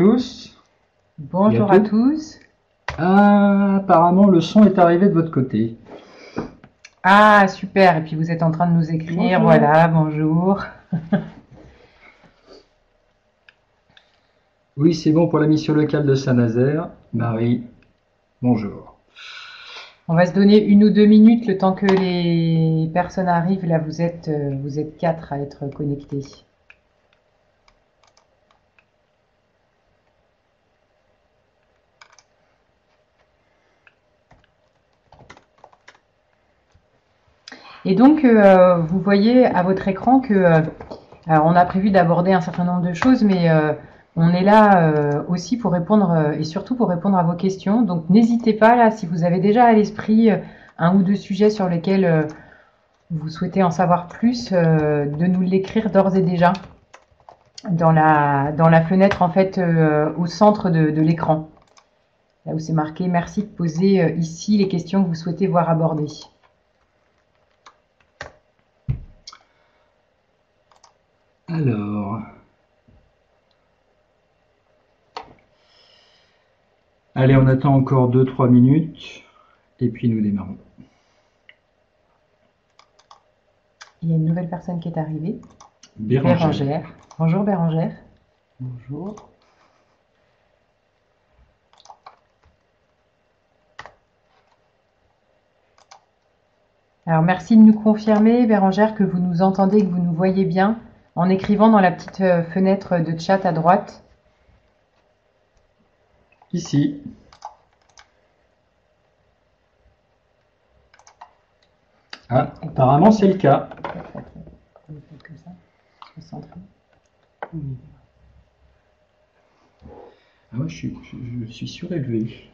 tous. Bonjour à tous. Ah, apparemment le son est arrivé de votre côté. Ah, super. Et puis vous êtes en train de nous écrire. Bonjour. Voilà, bonjour. Oui, c'est bon pour la mission locale de Saint-Nazaire. Marie, bonjour. On va se donner 1 ou 2 minutes le temps que les personnes arrivent. Là, vous êtes 4 à être connectés. Et donc, vous voyez à votre écran que alors on a prévu d'aborder un certain nombre de choses, mais on est là aussi pour répondre et surtout pour répondre à vos questions. Donc, n'hésitez pas là, si vous avez déjà à l'esprit 1 ou 2 sujets sur lesquels vous souhaitez en savoir plus, de nous l'écrire d'ores et déjà dans la fenêtre en fait au centre de l'écran, là où c'est marqué merci de poser ici les questions que vous souhaitez voir abordées. Alors, allez, on attend encore 2-3 minutes et puis nous démarrons. Il y a une nouvelle personne qui est arrivée. Bérangère. Bonjour Bérangère. Bonjour. Alors merci de nous confirmer Bérangère que vous nous entendez, que vous nous voyez bien en écrivant dans la petite fenêtre de chat à droite. Ici. Ah, apparemment c'est le cas. Vous faites comme ça, concentré. Ah ouais, je suis surélevé.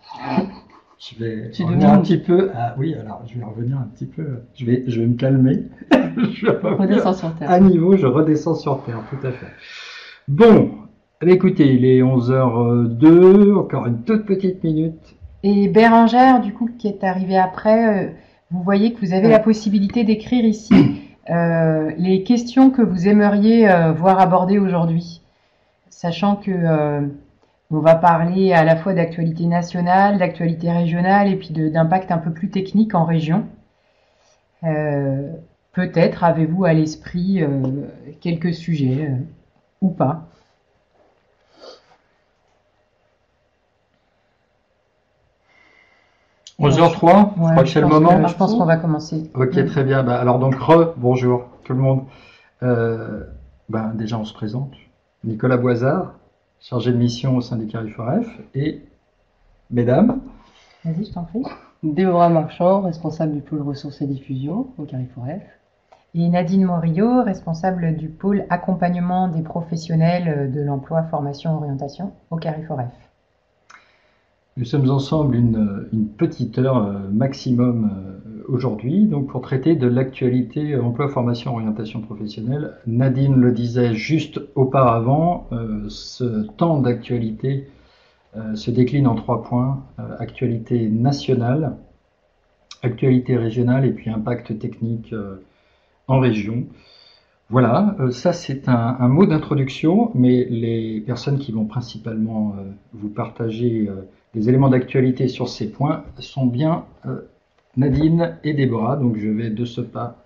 Je vais Tu revenir un petit peu. Ah oui, alors je vais revenir un petit peu. Je vais me calmer. Je vais Redescends sur terre. à niveau, je redescends sur terre, tout à fait. Bon, écoutez, il est 11h02, encore une toute petite minute. Et Bérangère, du coup, qui est arrivée après, vous voyez que vous avez la possibilité d'écrire ici les questions que vous aimeriez voir abordées aujourd'hui. Sachant que on va parler à la fois d'actualité nationale, d'actualité régionale et puis d'impact un peu plus technique en région. Peut-être avez-vous à l'esprit quelques sujets ou pas. Ouais, 11h03, je crois que c'est le moment. Je pense qu'on va commencer. Ok, très bien. Bah, alors donc, bonjour tout le monde. Déjà, on se présente. Nicolas Boisard, chargé de mission au sein du Carrefour F. Et mesdames. Vas-y, je t'en prie. Déborah Marchand, responsable du pôle ressources et diffusion au Carrefour F. Et Nadine Morillo, responsable du pôle accompagnement des professionnels de l'emploi, formation, orientation au Carrefour F. Nous sommes ensemble une petite heure maximum aujourd'hui, donc pour traiter de l'actualité emploi, formation, orientation professionnelle. Nadine le disait juste auparavant, ce temps d'actualité se décline en 3 points. Actualité nationale, actualité régionale et puis impact technique en région. Voilà, ça c'est un mot d'introduction, mais les personnes qui vont principalement vous partager des éléments d'actualité sur ces points sont bien Nadine et Déborah, donc je vais de ce pas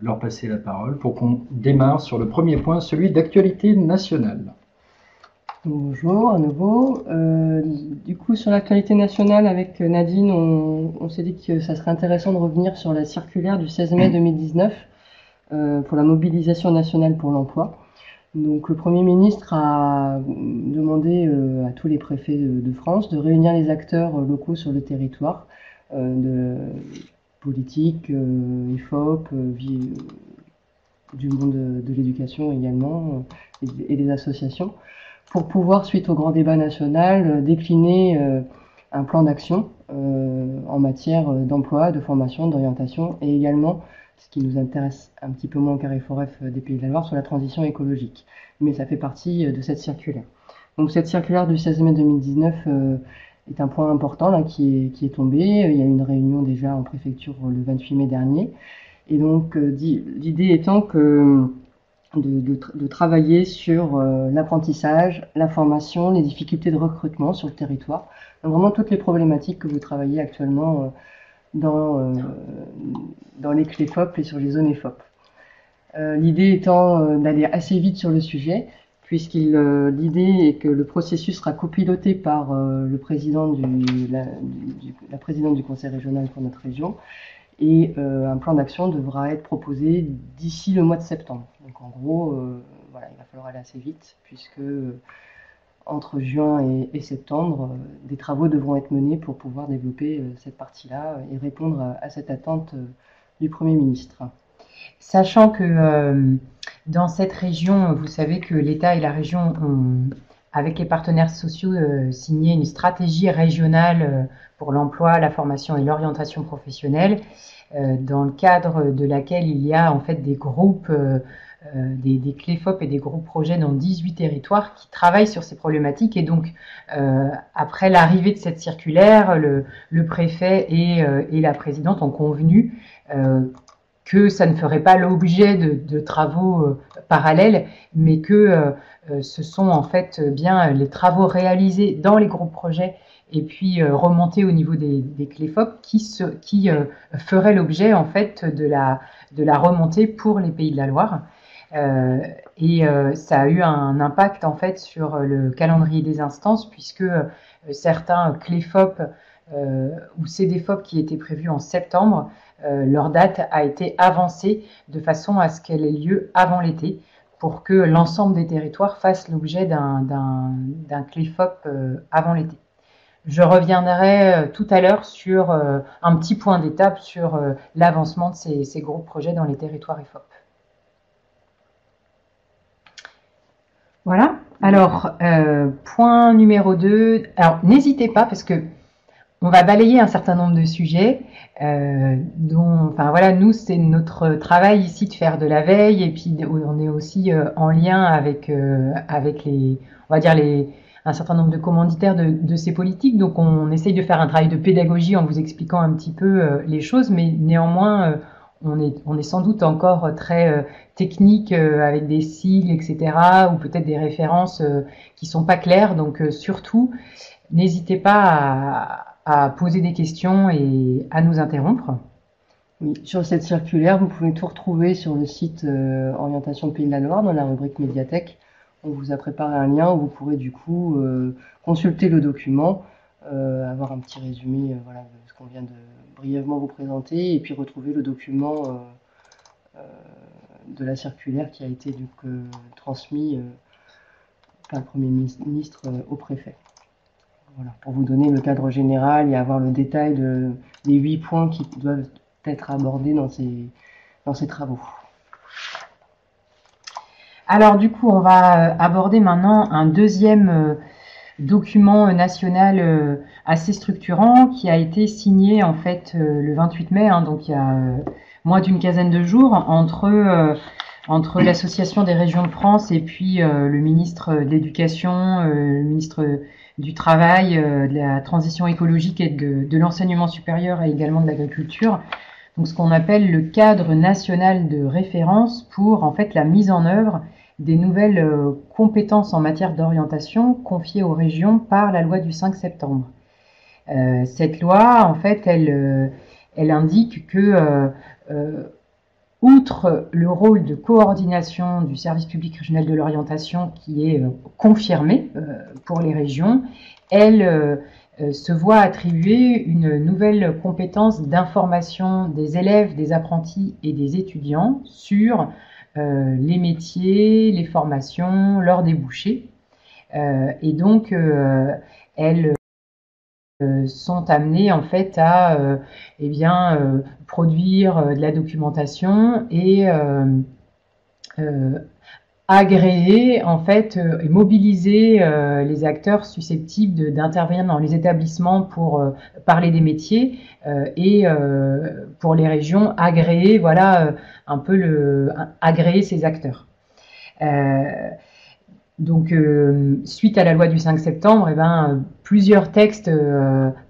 leur passer la parole pour qu'on démarre sur le premier point, celui d'actualité nationale. Bonjour à nouveau. Du coup, sur l'actualité nationale avec Nadine, on s'est dit que ça serait intéressant de revenir sur la circulaire du 16 mai 2019 pour la mobilisation nationale pour l'emploi. Donc le Premier ministre a demandé à tous les préfets de France de réunir les acteurs locaux sur le territoire, de politique, IFOP, du monde de l'éducation également, et des associations, pour pouvoir, suite au grand débat national, décliner un plan d'action en matière d'emploi, de formation, d'orientation, et également, ce qui nous intéresse un petit peu moins au Carrefour F des Pays de la Loire, sur la transition écologique. Mais ça fait partie de cette circulaire. Donc cette circulaire du 16 mai 2019 est un point important là, qui est tombé. Il y a eu une réunion déjà en préfecture le 28 mai dernier. Et donc l'idée étant que de travailler sur l'apprentissage, la formation, les difficultés de recrutement sur le territoire. Donc vraiment toutes les problématiques que vous travaillez actuellement dans les CLEFOP et sur les zones EFOP. L'idée étant d'aller assez vite sur le sujet, l'idée est que le processus sera copiloté par le président la présidente du conseil régional pour notre région, et un plan d'action devra être proposé d'ici le mois de septembre. Donc en gros, voilà, il va falloir aller assez vite, puisque entre juin et septembre, des travaux devront être menés pour pouvoir développer cette partie-là et répondre à cette attente du Premier ministre. Sachant que dans cette région, vous savez que l'État et la région ont, avec les partenaires sociaux, signé une stratégie régionale pour l'emploi, la formation et l'orientation professionnelle, dans le cadre de laquelle il y a en fait des groupes, des CLEFOP et des groupes projets dans 18 territoires qui travaillent sur ces problématiques. Et donc, après l'arrivée de cette circulaire, le préfet et la présidente ont convenu que ça ne ferait pas l'objet de travaux parallèles, mais que ce sont en fait bien les travaux réalisés dans les groupes projets et puis remontés au niveau des CLEFOP qui feraient l'objet en fait de la remontée pour les Pays de la Loire. Ça a eu un impact en fait sur le calendrier des instances, puisque certains CLEFOP ou CDFOP qui étaient prévus en septembre, leur date a été avancée de façon à ce qu'elle ait lieu avant l'été, pour que l'ensemble des territoires fassent l'objet d'un CLEFOP avant l'été. Je reviendrai tout à l'heure sur un petit point d'étape sur l'avancement de ces groupes projets dans les territoires EFOP. Voilà. Alors, point numéro 2. Alors, n'hésitez pas, parce que on va balayer un certain nombre de sujets enfin voilà, nous c'est notre travail ici de faire de la veille, et puis on est aussi en lien avec on va dire un certain nombre de commanditaires de ces politiques, donc on essaye de faire un travail de pédagogie en vous expliquant un petit peu les choses, mais néanmoins on est sans doute encore très technique avec des sigles, etc., ou peut-être des références qui sont pas claires, donc surtout n'hésitez pas à poser des questions et à nous interrompre. Oui, sur cette circulaire, vous pouvez tout retrouver sur le site Orientation Pays de la Loire, dans la rubrique médiathèque. On vous a préparé un lien où vous pourrez du coup consulter le document, avoir un petit résumé voilà, de ce qu'on vient de brièvement vous présenter, et puis retrouver le document de la circulaire qui a été donc, transmis par le Premier ministre au préfet. Voilà, pour vous donner le cadre général et avoir le détail des 8 points qui doivent être abordés dans ces travaux. Alors du coup, on va aborder maintenant un deuxième document national assez structurant qui a été signé en fait le 28 mai, donc il y a moins d'une quinzaine de jours, entre l'Association des régions de France et puis le ministre de l'Éducation, le ministre du Travail, de la transition écologique et de l'enseignement supérieur, et également de l'agriculture. Donc ce qu'on appelle le cadre national de référence pour en fait la mise en œuvre des nouvelles compétences en matière d'orientation confiées aux régions par la loi du 5 septembre. Cette loi, en fait, elle indique que outre le rôle de coordination du service public régional de l'orientation qui est confirmé pour les régions, elle se voit attribuer une nouvelle compétence d'information des élèves, des apprentis et des étudiants sur les métiers, les formations, leurs débouchés. Et donc, elles sont amenés en fait à produire de la documentation et agréer en fait et mobiliser les acteurs susceptibles d'intervenir dans les établissements pour parler des métiers et pour les régions agréer un peu agréer ces acteurs. Donc, suite à la loi du 5 septembre, plusieurs textes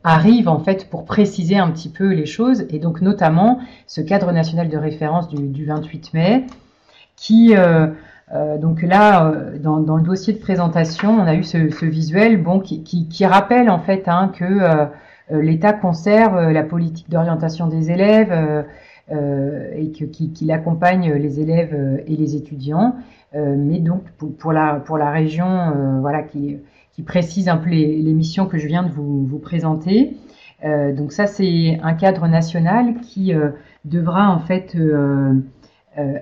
arrivent en fait pour préciser un petit peu les choses, et donc notamment ce cadre national de référence du 28 mai qui Donc là, dans le dossier de présentation, on a eu ce visuel, bon, qui rappelle en fait que l'État conserve la politique d'orientation des élèves et qu'il accompagne les élèves et les étudiants, mais donc pour la région, voilà, qui précise un peu les missions que je viens de vous présenter. Donc ça, c'est un cadre national qui devra en fait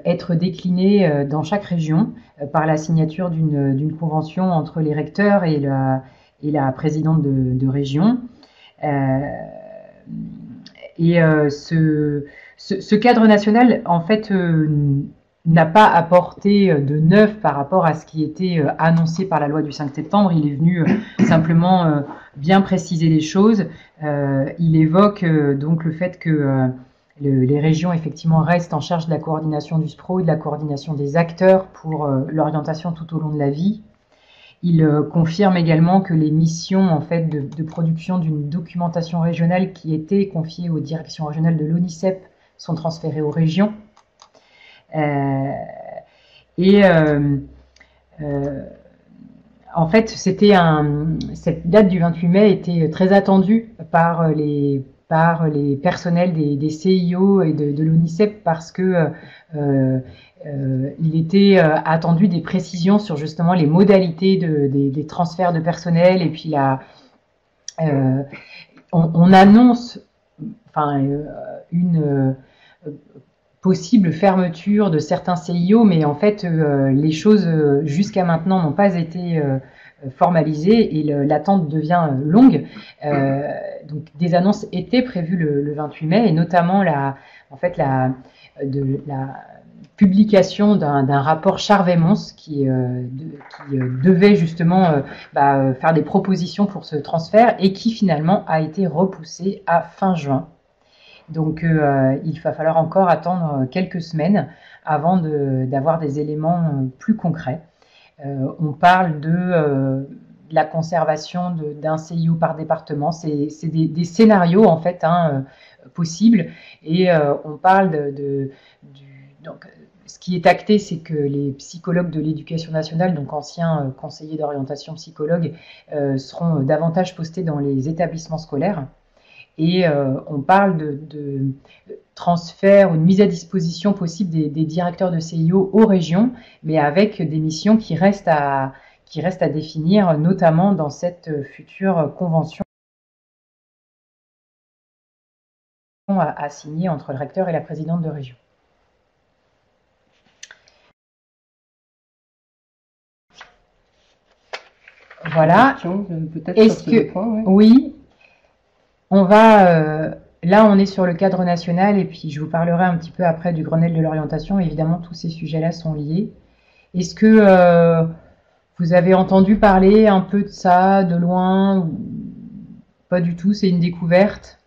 être décliné dans chaque région par la signature d'une convention entre les recteurs et la présidente de région. Ce cadre national, en fait, n'a pas apporté de neuf par rapport à ce qui était annoncé par la loi du 5 septembre. Il est venu simplement bien préciser les choses. Il évoque donc le fait que les régions, effectivement, restent en charge de la coordination du SPRO et de la coordination des acteurs pour l'orientation tout au long de la vie. Il confirme également que les missions en fait, de production d'une documentation régionale qui étaient confiées aux directions régionales de l'ONICEP sont transférées aux régions. En fait, cette date du 28 mai était très attendue par les personnels des CIO et de l'ONICEP parce que il était attendu des précisions sur justement les modalités des transferts de personnel et puis on annonce une possible fermeture de certains CIO, mais en fait les choses jusqu'à maintenant n'ont pas été formalisées et l'attente devient longue. Donc des annonces étaient prévues le 28 mai et notamment la publication d'un rapport Charvet-Mons qui devait justement faire des propositions pour ce transfert et qui finalement a été repoussé à fin juin. Donc il va falloir encore attendre quelques semaines avant d'avoir des éléments plus concrets. On parle de la conservation d'un CIO par département. C'est des scénarios en fait possibles et on parle donc, ce qui est acté, c'est que les psychologues de l'éducation nationale, donc anciens conseillers d'orientation psychologues, seront davantage postés dans les établissements scolaires. Et on parle de transfert ou de mise à disposition possible des directeurs de CIO aux régions, mais avec des missions qui restent à définir, notamment dans cette future convention à signer entre le recteur et la présidente de région. Voilà. Est-ce que oui, on va là on est sur le cadre national et puis je vous parlerai un petit peu après du Grenelle de l'orientation. Évidemment, tous ces sujets-là sont liés. Est-ce que vous avez entendu parler un peu de ça de loin ou pas du tout? C'est une découverte?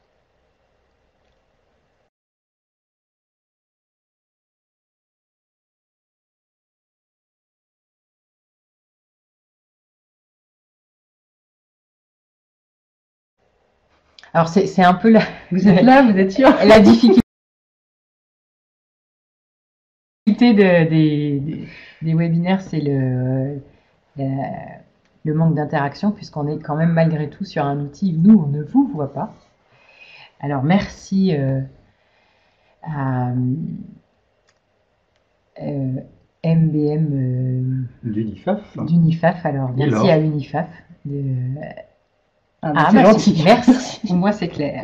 Alors c'est un peu la... Vous êtes là, vous êtes sûr? La difficulté des webinaires, c'est le manque d'interaction puisqu'on est quand même malgré tout sur un outil où nous, on ne vous voit pas. Alors merci à MBM d'Unifaf. Alors merci à Unifaf. C'est gentil. Merci. Pour moi, c'est clair.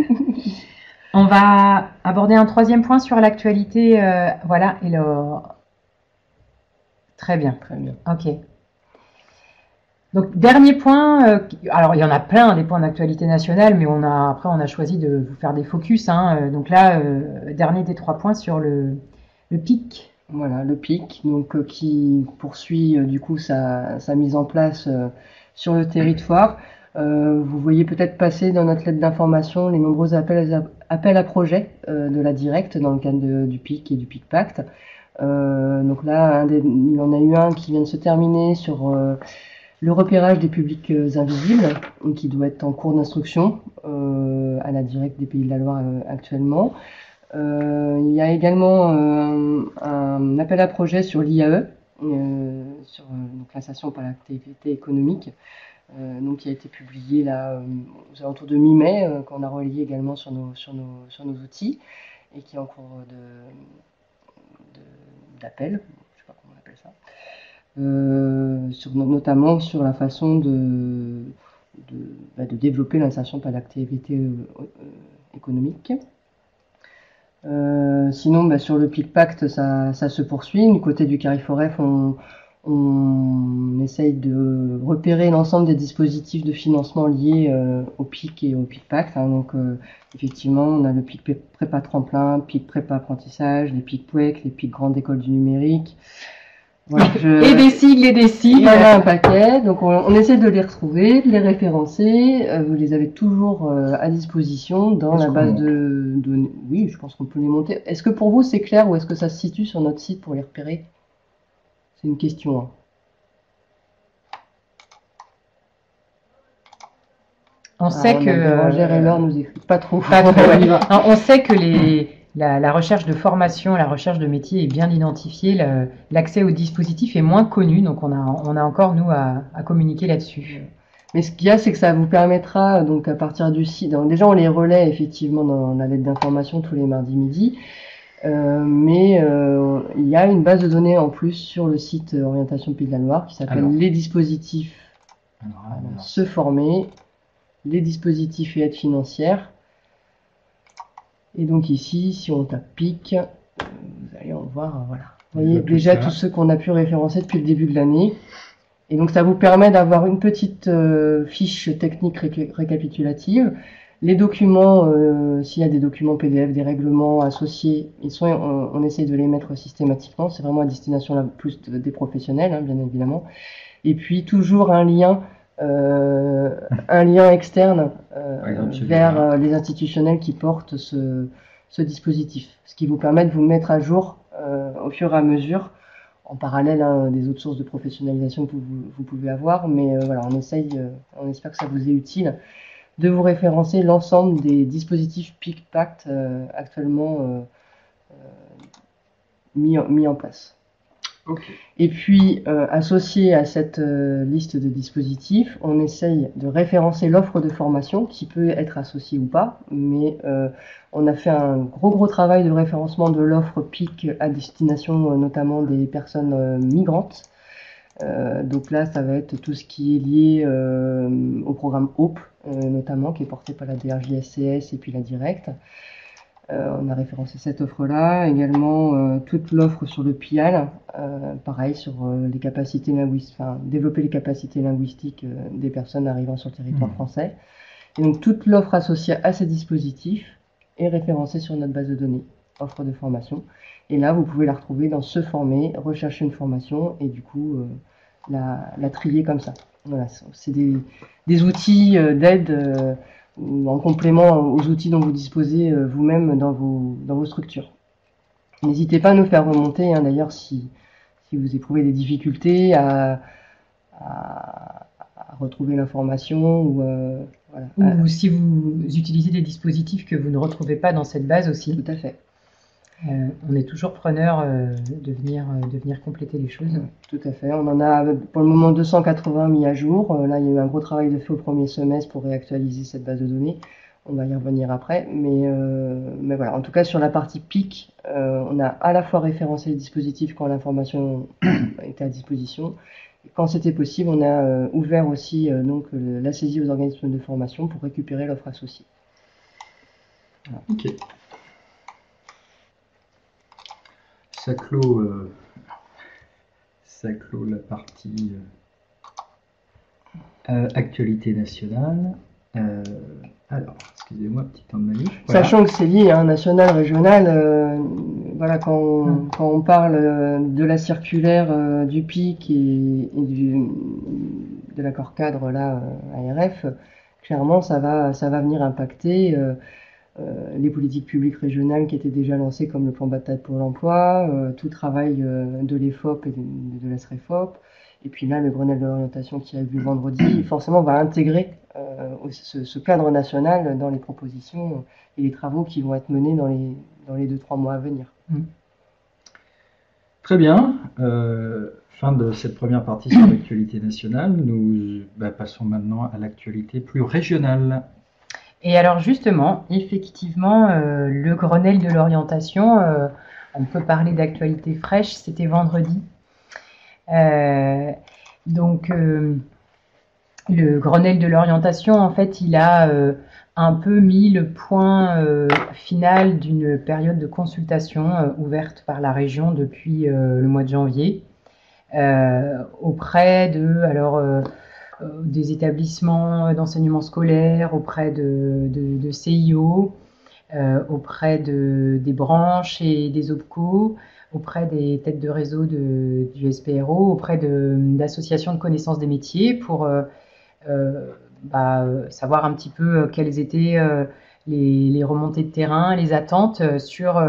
On va aborder un troisième point sur l'actualité. Voilà. Et très bien. Très bien. Ok. Donc, dernier point. Alors, il y en a plein des points d'actualité nationale, mais après, on a choisi de vous faire des focus. Donc là, dernier des 3 points sur le PIC. Voilà, le PIC, donc qui poursuit du coup sa mise en place sur le territoire. Vous voyez peut-être passer dans notre lettre d'information les nombreux appels à projets de la Directe dans le cadre du PIC et du PIC Pacte. Donc là, il y en a eu un qui vient de se terminer sur le repérage des publics invisibles, qui doit être en cours d'instruction à la Directe des Pays de la Loire actuellement. Il y a également un appel à projet sur l'IAE, sur donc l'insertion par l'activité économique, donc qui a été publié là aux alentours de mi-mai, qu'on a relayé également sur nos outils et qui est en cours d'appel, je sais pas comment on appelle ça, notamment sur la façon de développer l'insertion par l'activité économique. Sinon, sur le PIC-Pacte, ça se poursuit. Du côté du CARIFOREF, on essaye de repérer l'ensemble des dispositifs de financement liés au PIC et au PIC-Pacte. Donc, effectivement, on a le PIC Prépa Tremplin, PIC Prépa Apprentissage, les PIC POEC, les PIC Grande École du Numérique. Voilà, et des sigles, et des sigles. Il y en a un paquet, donc on essaie de les retrouver, de les référencer. Vous les avez toujours à disposition dans la base de données. Oui, je pense qu'on peut les monter. Est-ce que pour vous c'est clair ou est-ce que ça se situe sur notre site pour les repérer? C'est une question. Hein. On sait que Bérangère et Laure nous écrivent pas trop. Pas trop, ouais. On sait que la recherche de formation, la recherche de métier est bien identifiée, l'accès au dispositif est moins connu, donc on a encore, nous, à communiquer là-dessus. Mais ce qu'il y a, c'est que ça vous permettra, donc à partir du site, déjà on les relaie effectivement dans la lettre d'information tous les mardis midi, mais il y a une base de données en plus sur le site Orientation Pays de la Loire qui s'appelle les dispositifs se former, les dispositifs et aides financières. Et donc ici, si on tape PIC, vous allez en voir, voilà. Vous voyez déjà tous ceux qu'on a pu référencer depuis le début de l'année. Et donc ça vous permet d'avoir une petite fiche technique récapitulative. Les documents, s'il y a des documents PDF, des règlements associés, on essaye de les mettre systématiquement. C'est vraiment à destination la plus des professionnels, hein, bien évidemment. Et puis toujours un lien externe vers les institutionnels qui portent ce dispositif, ce qui vous permet de vous mettre à jour au fur et à mesure, en parallèle des autres sources de professionnalisation que vous pouvez avoir, mais voilà, on espère que ça vous est utile de vous référencer l'ensemble des dispositifs PIC-Pacte actuellement mis en place. Okay. Et puis, associé à cette liste de dispositifs, on essaye de référencer l'offre de formation qui peut être associée ou pas, mais on a fait un gros travail de référencement de l'offre PIC à destination notamment des personnes migrantes. Donc là, ça va être tout ce qui est lié au programme HOPE, notamment, qui est porté par la DRJSCS et puis la Directe. On a référencé cette offre-là, également toute l'offre sur le PIAL, pareil sur les capacités linguistiques, développer les capacités linguistiques des personnes arrivant sur le territoire français. Et donc toute l'offre associée à ces dispositifs est référencée sur notre base de données, offre de formation. Et là, vous pouvez la retrouver dans Se former, rechercher une formation et du coup la trier comme ça. Voilà, c'est des outils d'aide en complément aux outils dont vous disposez vous-même dans vos structures. N'hésitez pas à nous faire remonter, hein, d'ailleurs, si vous éprouvez des difficultés à retrouver l'information ou voilà. Ou si vous utilisez des dispositifs que vous ne retrouvez pas dans cette base aussi. Tout à fait. On est toujours preneur de venir compléter les choses. Tout à fait. On en a pour le moment 280 mis à jour. Là, il y a eu un gros travail de fait au premier semestre pour réactualiser cette base de données. On va y revenir après. Mais voilà, en tout cas, sur la partie PIC, on a à la fois référencé les dispositifs quand l'information était à disposition. Et quand c'était possible, on a ouvert aussi donc la saisie aux organismes de formation pour récupérer l'offre associée. Voilà. Ok. Ça clôt la partie actualité nationale. Alors, excusez-moi, petit temps de manip. Voilà. Sachant que c'est lié, hein, national, régional, voilà, quand on parle de la circulaire du PIC et de l'accord cadre là, ARF, clairement ça va venir impacter les politiques publiques régionales qui étaient déjà lancées comme le plan bataille pour l'emploi, tout travail de l'EFOP et de la SREFOP, et puis là le Grenelle de l'orientation qui a eu vendredi, forcément va intégrer ce cadre national dans les propositions et les travaux qui vont être menés dans les 2-3 mois à venir. Très bien. Fin de cette première partie sur l'actualité nationale. Nous passons maintenant à l'actualité plus régionale. Et alors justement, effectivement, le Grenelle de l'orientation, on peut parler d'actualité fraîche, c'était vendredi. Donc, le Grenelle de l'orientation, en fait, il a un peu mis le point final d'une période de consultation ouverte par la région depuis le mois de janvier auprès des établissements d'enseignement scolaire, auprès de CIO, auprès des branches et des OPCO, auprès des têtes de réseau du SPRO, auprès d'associations de connaissance des métiers pour savoir un petit peu quelles étaient les remontées de terrain, les attentes sur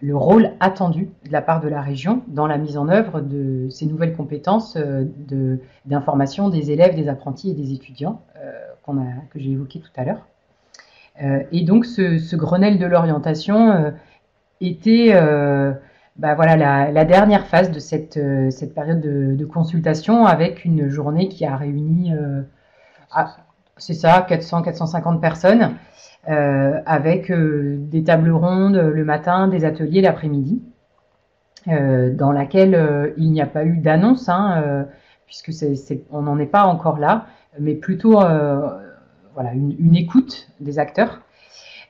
le rôle attendu de la part de la région dans la mise en œuvre de ces nouvelles compétences d'information des élèves, des apprentis et des étudiants que j'ai évoquées tout à l'heure. Et donc ce Grenelle de l'orientation était la dernière phase de cette période de consultation avec une journée qui a réuni c'est ça, 400-450 personnes avec des tables rondes le matin, des ateliers l'après-midi dans laquelle il n'y a pas eu d'annonce puisque on n'en est pas encore là, mais plutôt une écoute des acteurs,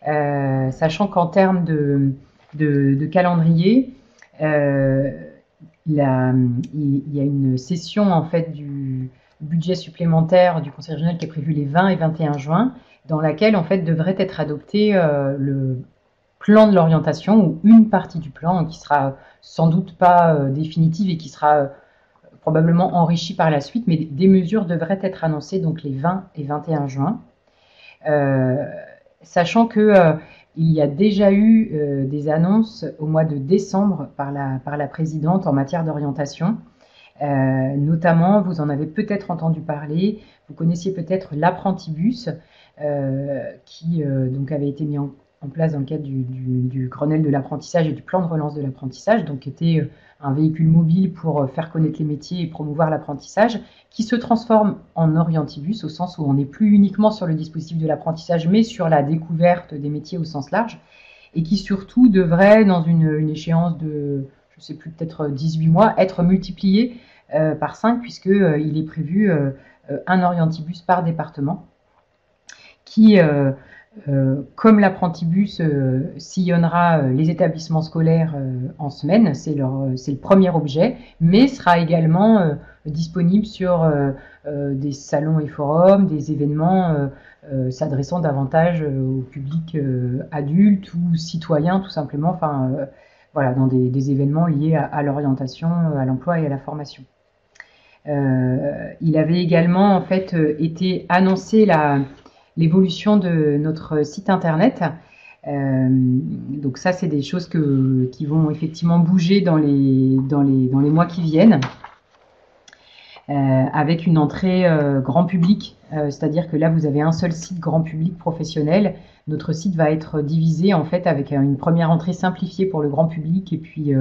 sachant qu'en termes de calendrier, il y a une session en fait du budget supplémentaire du Conseil régional qui est prévu les 20 et 21 juin, dans laquelle en fait devrait être adopté le plan de l'orientation ou une partie du plan qui sera sans doute pas définitive et qui sera probablement enrichi par la suite, mais des mesures devraient être annoncées donc les 20 et 21 juin. Sachant que il y a déjà eu des annonces au mois de décembre par la présidente en matière d'orientation. Notamment, vous en avez peut-être entendu parler, vous connaissiez peut-être l'apprentibus qui donc avait été mis en place dans le cadre du Grenelle de l'apprentissage et du plan de relance de l'apprentissage, donc qui était un véhicule mobile pour faire connaître les métiers et promouvoir l'apprentissage, qui se transforme en orientibus au sens où on n'est plus uniquement sur le dispositif de l'apprentissage, mais sur la découverte des métiers au sens large, et qui surtout devrait, dans une échéance de, je ne sais plus, peut-être 18 mois, être multiplié par 5, puisqu'il est prévu un orientibus par département, qui, comme l'apprentibus sillonnera les établissements scolaires en semaine, c'est le premier objet, mais sera également disponible sur des salons et forums, des événements s'adressant davantage au public adulte ou citoyen tout simplement, dans des événements liés à l'orientation, à l'emploi et à la formation. Il avait également en fait été annoncé l'évolution de notre site internet. Donc ça, c'est des choses qui vont effectivement bouger dans les mois qui viennent, avec une entrée grand public, c'est-à-dire que là, vous avez un seul site grand public professionnel. Notre site va être divisé en fait avec une première entrée simplifiée pour le grand public et puis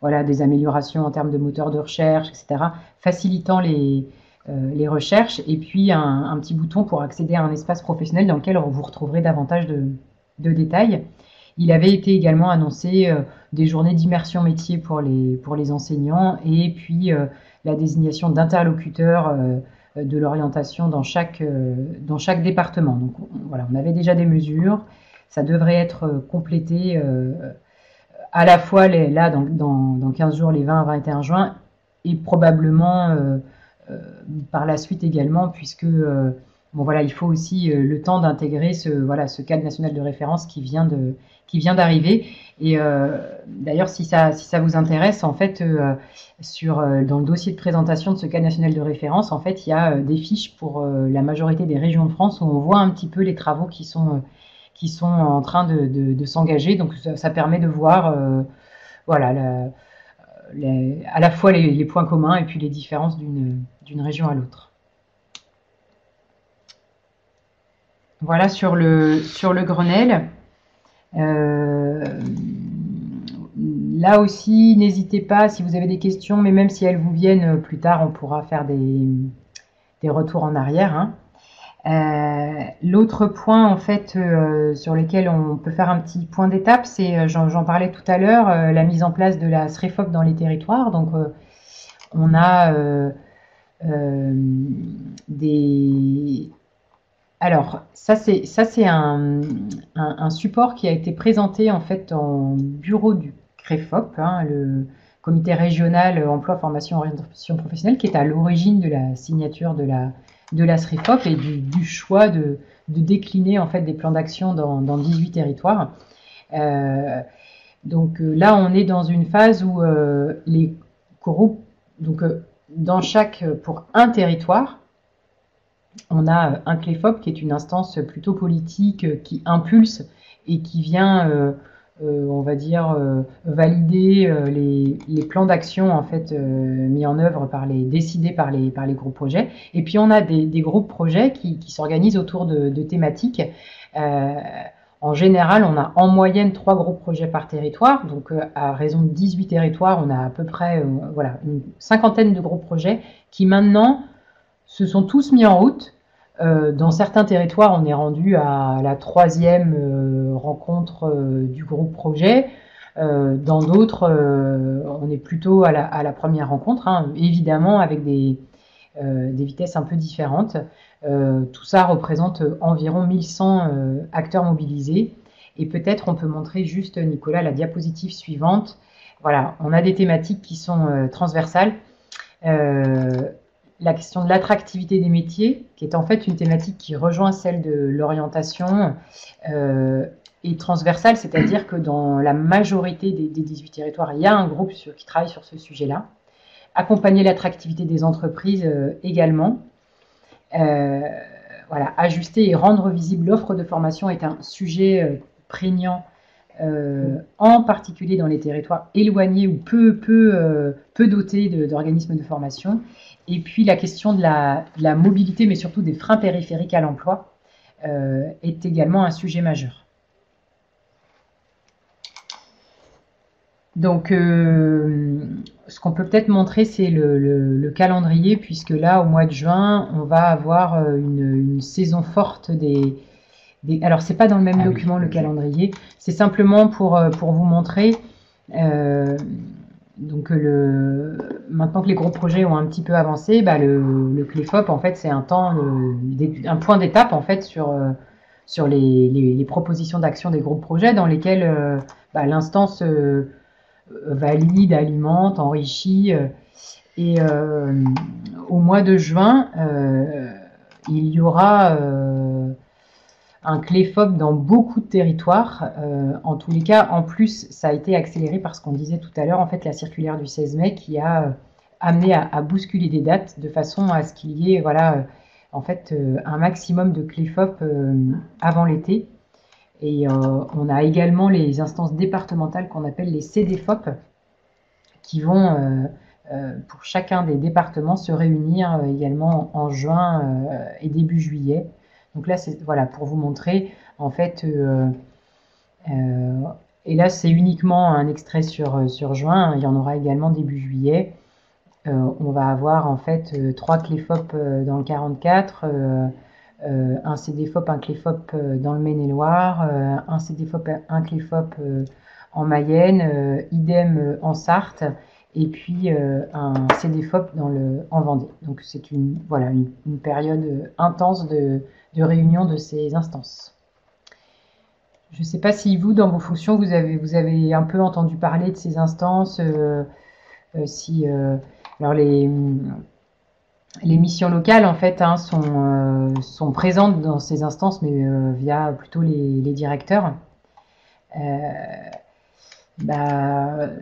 des améliorations en termes de moteur de recherche, etc., facilitant les recherches, et puis un petit bouton pour accéder à un espace professionnel dans lequel vous retrouverez davantage de détails. Il avait été également annoncé des journées d'immersion métier pour les enseignants, et puis la désignation d'interlocuteurs de l'orientation dans chaque département. Donc voilà, on avait déjà des mesures, ça devrait être complété à la fois dans 15 jours, les 20 à 21 juin, et probablement par la suite également, puisque il faut aussi le temps d'intégrer ce cadre national de référence qui vient d'arriver. Et d'ailleurs, si ça vous intéresse, en fait, dans le dossier de présentation de ce cadre national de référence, en fait, il y a des fiches pour la majorité des régions de France où on voit un petit peu les travaux qui sont en train de s'engager. Donc ça permet de voir à la fois les points communs et puis les différences d'une région à l'autre. Voilà sur le Grenelle. là aussi, n'hésitez pas si vous avez des questions, mais même si elles vous viennent plus tard, on pourra faire des retours en arrière, hein. L'autre point en fait sur lequel on peut faire un petit point d'étape, c'est, j'en parlais tout à l'heure, la mise en place de la SREFOP dans les territoires. Donc on a des... Alors ça c'est un support qui a été présenté en fait en bureau du CREFOP, hein, le comité régional emploi, formation, orientation professionnelle, qui est à l'origine de la signature de la SREFOP et du choix de décliner en fait des plans d'action dans 18 territoires. Donc là, on est dans une phase où les groupes, donc pour un territoire, on a un CLEFOP qui est une instance plutôt politique qui impulse et qui vient, on va dire, valider les plans d'action en fait mis en œuvre décidés par les groupes projets. Et puis on a des groupes projets qui s'organisent autour de thématiques. En général, on a en moyenne 3 groupes projets par territoire. Donc à raison de 18 territoires, on a à peu près voilà, une cinquantaine de groupes projets qui maintenant se sont tous mis en route. Dans certains territoires, on est rendu à la 3e rencontre du groupe projet. Dans d'autres, on est plutôt à la première rencontre, hein, évidemment avec des vitesses un peu différentes. Tout ça représente environ 1100 acteurs mobilisés. Et peut-être on peut montrer juste, Nicolas, la diapositive suivante. Voilà, on a des thématiques qui sont transversales. La question de l'attractivité des métiers, qui est en fait une thématique qui rejoint celle de l'orientation, est transversale, c'est-à-dire que dans la majorité des 18 territoires, il y a un groupe qui travaille sur ce sujet-là. Accompagner l'attractivité des entreprises également. Voilà, ajuster et rendre visible l'offre de formation est un sujet prégnant, en particulier dans les territoires éloignés ou peu dotés d'organismes de formation. Et puis la question de la mobilité, mais surtout des freins périphériques à l'emploi, est également un sujet majeur. Donc, ce qu'on peut peut-être montrer, c'est le calendrier, puisque là, au mois de juin, on va avoir une saison forte alors, c'est pas dans le même document, le calendrier, c'est simplement pour vous montrer. Donc, maintenant que les gros projets ont un petit peu avancé, bah, le CLEFOP, en fait, c'est un point d'étape, en fait, sur les propositions d'action des groupes projets dans lesquels bah, l'instance valide, alimente, enrichit. Et au mois de juin, il y aura un CLEFOP dans beaucoup de territoires. En tous les cas, en plus, ça a été accéléré par ce qu'on disait tout à l'heure, en fait, la circulaire du 16 mai qui a amené à bousculer des dates de façon à ce qu'il y ait voilà, en fait, un maximum de CLEFOP avant l'été. Et on a également les instances départementales qu'on appelle les CDFOP qui vont, pour chacun des départements, se réunir également en juin et début juillet. Donc là, c'est voilà, pour vous montrer, en fait, et là, c'est uniquement un extrait sur juin, il y en aura également début juillet. On va avoir en fait 3 CLEFOP dans le 44, un CDFOP, un CLEFOP dans le Maine-et-Loire, un CDFOP, un CLEFOP en Mayenne, idem en Sarthe, et puis un CDFOP en Vendée. Donc c'est une période intense de réunion de ces instances. Je ne sais pas si vous, dans vos fonctions, vous avez un peu entendu parler de ces instances, alors les missions locales en fait sont présentes dans ces instances, mais via plutôt les directeurs.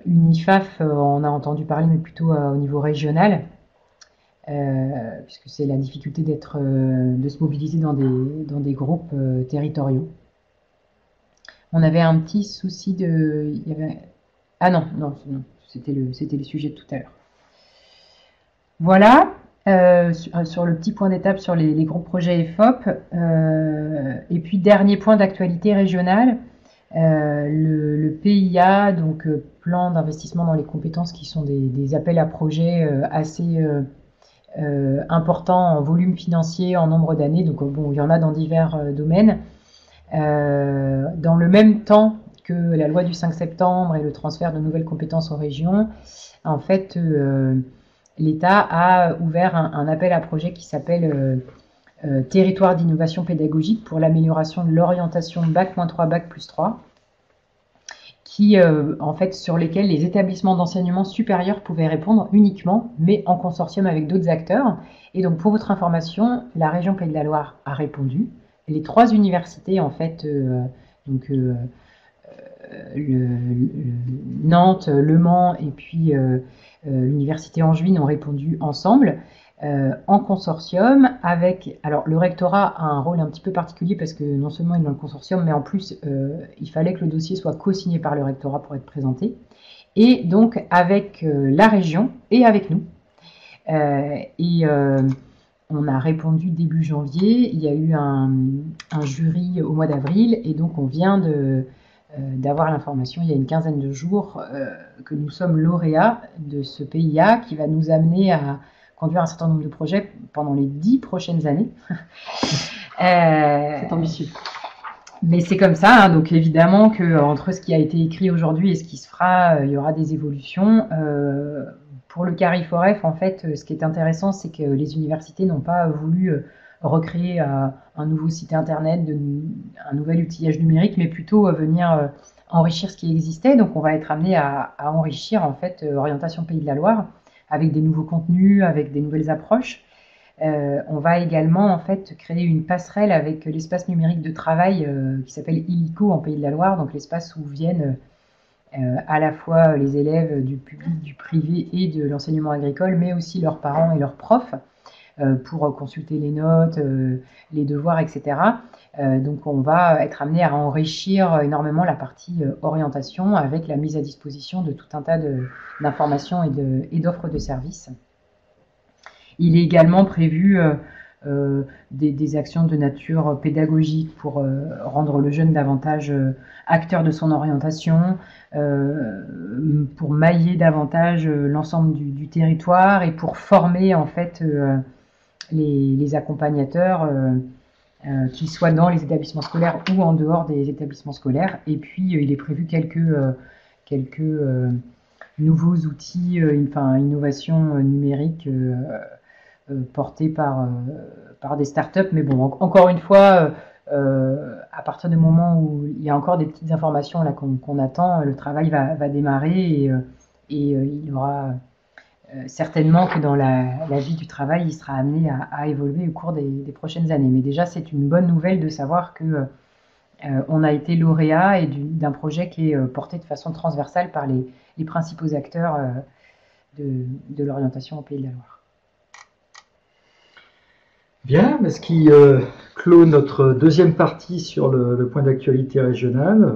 Une IFAF, on a entendu parler, mais plutôt au niveau régional, puisque c'est la difficulté de se mobiliser dans des groupes territoriaux. On avait un petit souci ah non, c'était le sujet de tout à l'heure. Voilà, sur le petit point d'étape sur les groupes projets EFOP. Et puis, dernier point d'actualité régionale, Le PIA, donc plan d'investissement dans les compétences, qui sont des appels à projets assez importants en volume financier, en nombre d'années. Donc bon, il y en a dans divers domaines. Dans le même temps que la loi du 5 septembre et le transfert de nouvelles compétences aux régions, en fait, l'État a ouvert un appel à projet qui s'appelle Territoire d'innovation pédagogique pour l'amélioration de l'orientation Bac-3, Bac+3, qui, en fait, sur lesquels les établissements d'enseignement supérieur pouvaient répondre uniquement, mais en consortium avec d'autres acteurs. Et donc, pour votre information, la région Pays de la Loire a répondu. Les 3 universités, en fait, donc Nantes, Le Mans et puis l'université Angevine ont répondu ensemble. En consortium avec... Alors, le rectorat a un rôle un petit peu particulier parce que non seulement il est dans le consortium, mais en plus, il fallait que le dossier soit co-signé par le rectorat pour être présenté. Et donc, avec la région et avec nous. On a répondu début janvier. Il y a eu un jury au mois d'avril. Et donc, on vient d'avoir l'information il y a une quinzaine de jours que nous sommes lauréats de ce PIA qui va nous amener à conduire un certain nombre de projets pendant les 10 prochaines années. C'est ambitieux. Mais c'est comme ça, hein, donc évidemment qu'entre ce qui a été écrit aujourd'hui et ce qui se fera, il y aura des évolutions. Pour le CARIFOREF, en fait, ce qui est intéressant, c'est que les universités n'ont pas voulu recréer un nouveau site internet, un nouvel outillage numérique, mais plutôt venir enrichir ce qui existait. Donc on va être amené à enrichir en fait Orientation Pays de la Loire avec des nouveaux contenus, avec des nouvelles approches. On va également en fait créer une passerelle avec l'espace numérique de travail qui s'appelle Illico en Pays de la Loire, donc l'espace où viennent à la fois les élèves du public, du privé et de l'enseignement agricole, mais aussi leurs parents et leurs profs pour consulter les notes, les devoirs, etc. Donc on va être amené à enrichir énormément la partie orientation avec la mise à disposition de tout un tas d'informations et d'offres de services. Il est également prévu des actions de nature pédagogique pour rendre le jeune davantage acteur de son orientation, pour mailler davantage l'ensemble du territoire et pour former en fait les accompagnateurs, qu'ils soient dans les établissements scolaires ou en dehors des établissements scolaires. Et puis il est prévu quelques nouveaux outils, innovations numériques portés par des startups. Mais bon, encore une fois, à partir du moment où il y a encore des petites informations là qu'on attend, le travail va démarrer et il y aura certainement que dans la vie du travail, il sera amené à évoluer au cours des prochaines années. Mais déjà, c'est une bonne nouvelle de savoir que on a été lauréat d'un projet qui est porté de façon transversale par les principaux acteurs de l'orientation au Pays de la Loire. Bien, ce qui clôt notre deuxième partie sur le point d'actualité régionale.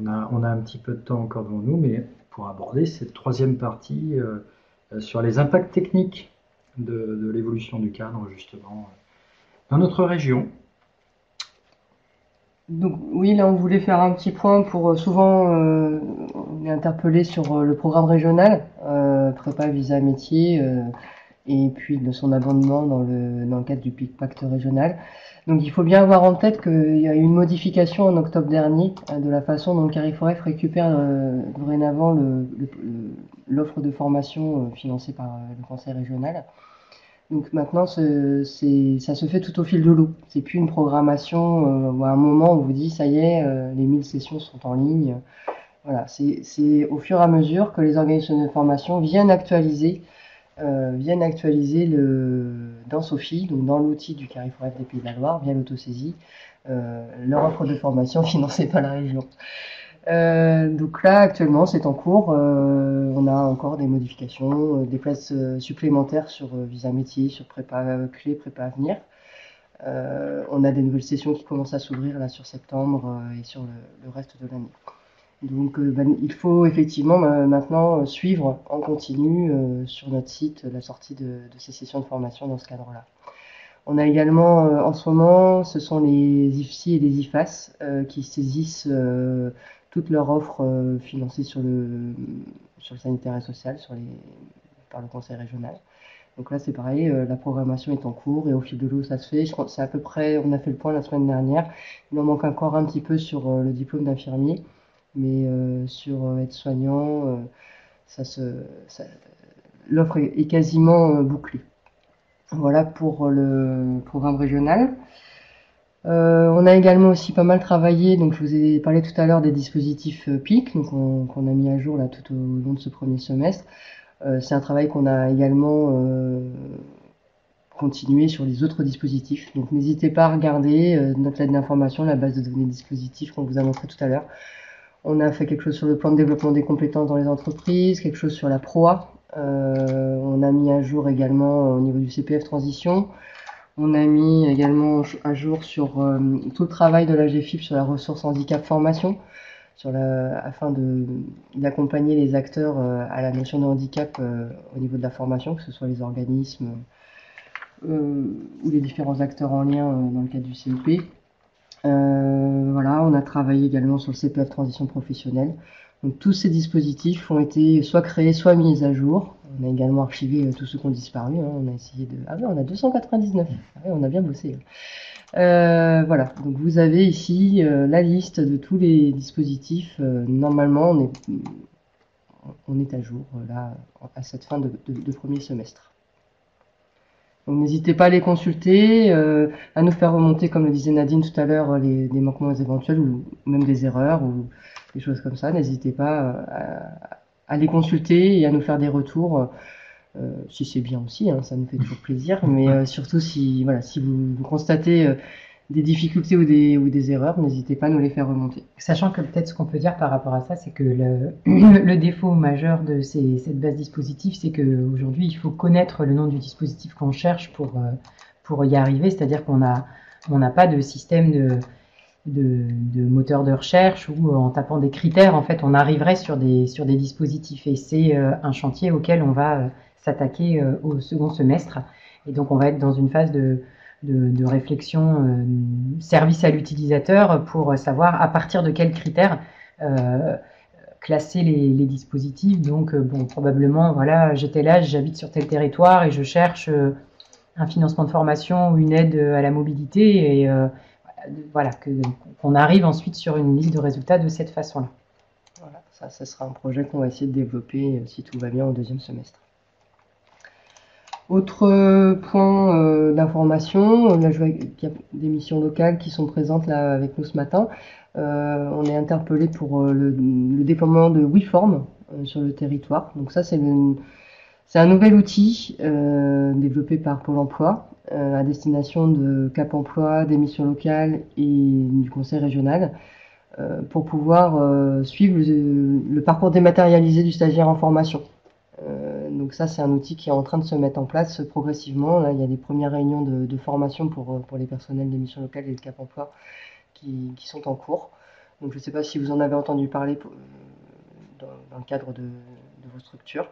On a un petit peu de temps encore devant nous, mais pour aborder cette troisième partie sur les impacts techniques de l'évolution du cadre, justement, dans notre région. Donc oui, là on voulait faire un petit point pour souvent on est interpellé sur le programme régional, prépa visa métier, et puis de son abondement dans le cadre du pacte régional. Donc il faut bien avoir en tête qu'il y a eu une modification en octobre dernier de la façon dont le CARIFOREF récupère dorénavant l'offre de formation financée par le conseil régional. Donc maintenant, ça se fait tout au fil de l'eau. C'est plus une programmation à un moment où on vous dit ça y est, les 1000 sessions sont en ligne. Voilà, c'est au fur et à mesure que les organismes de formation viennent actualiser dans SOPHI, donc dans l'outil du CARIFOREF des Pays de la Loire, via l'autosaisie, leur offre de formation financée par la région. Donc là, actuellement, c'est en cours. On a encore des modifications, des places supplémentaires sur visa métier, sur prépa clé, prépa avenir. On a des nouvelles sessions qui commencent à s'ouvrir là sur septembre et sur le reste de l'année. Donc il faut effectivement maintenant suivre en continu sur notre site la sortie de ces sessions de formation dans ce cadre-là. On a également, en ce moment, ce sont les IFSI et les IFAS qui saisissent toute leur offre financée sur le sanitaire et social par le conseil régional. Donc là, c'est pareil, la programmation est en cours et au fil de l'eau, ça se fait. Je crois que c'est à peu près, on a fait le point la semaine dernière. Il en manque encore un petit peu sur le diplôme d'infirmier, mais sur aide-soignant, l'offre est quasiment bouclée. Voilà pour le programme régional. On a également aussi pas mal travaillé, donc je vous ai parlé tout à l'heure des dispositifs PIC, donc qu'on a mis à jour là tout au long de ce premier semestre. C'est un travail qu'on a également continué sur les autres dispositifs. Donc n'hésitez pas à regarder notre lettre d'information, la base de données dispositifs qu'on vous a montré tout à l'heure. On a fait quelque chose sur le plan de développement des compétences dans les entreprises, quelque chose sur la PROA. On a mis à jour également au niveau du CPF transition. On a mis également à jour sur tout le travail de la GFIP sur la ressource handicap formation, afin d'accompagner les acteurs à la notion de handicap au niveau de la formation, que ce soit les organismes ou les différents acteurs en lien dans le cadre du CEP. Voilà, on a travaillé également sur le CPF transition professionnelle. Donc tous ces dispositifs ont été soit créés, soit mis à jour. On a également archivé tous ceux qui ont disparu. On a essayé de... Ah oui, on a 299. Ah oui, on a bien bossé. Voilà, donc vous avez ici la liste de tous les dispositifs. Normalement, on est à jour là à cette fin de premier semestre. Donc n'hésitez pas à les consulter, à nous faire remonter, comme le disait Nadine tout à l'heure, des manquements éventuels ou même des erreurs ou des choses comme ça. N'hésitez pas à les consulter et à nous faire des retours. Si c'est bien aussi, hein, ça nous fait toujours plaisir. Mais surtout si vous constatez des difficultés ou des erreurs, n'hésitez pas à nous les faire remonter. Sachant que peut-être ce qu'on peut dire par rapport à ça, c'est que le défaut majeur de cette base dispositif, c'est qu'aujourd'hui, il faut connaître le nom du dispositif qu'on cherche pour y arriver. C'est-à-dire qu'on n'a pas de système de moteur de recherche où en tapant des critères, en fait, on arriverait sur des dispositifs. Et c'est un chantier auquel on va s'attaquer au second semestre. Et donc, on va être dans une phase de réflexion service à l'utilisateur pour savoir à partir de quels critères classer les dispositifs. Donc, bon, probablement, voilà, j'étais là, j'habite sur tel territoire et je cherche un financement de formation ou une aide à la mobilité et voilà, qu'on arrive ensuite sur une liste de résultats de cette façon-là. Voilà, ça sera un projet qu'on va essayer de développer si tout va bien au deuxième semestre. Autre point d'information, là je vois qu'il y a des missions locales qui sont présentes là avec nous ce matin. On est interpellé pour le déploiement de WeForm sur le territoire. Donc ça c'est un nouvel outil développé par Pôle emploi à destination de Cap Emploi, des missions locales et du conseil régional pour pouvoir suivre le parcours dématérialisé du stagiaire en formation. Donc ça, c'est un outil qui est en train de se mettre en place progressivement. Là, il y a des premières réunions de formation pour les personnels des missions locales et le Cap Emploi qui sont en cours. Donc je ne sais pas si vous en avez entendu parler dans le cadre de vos structures,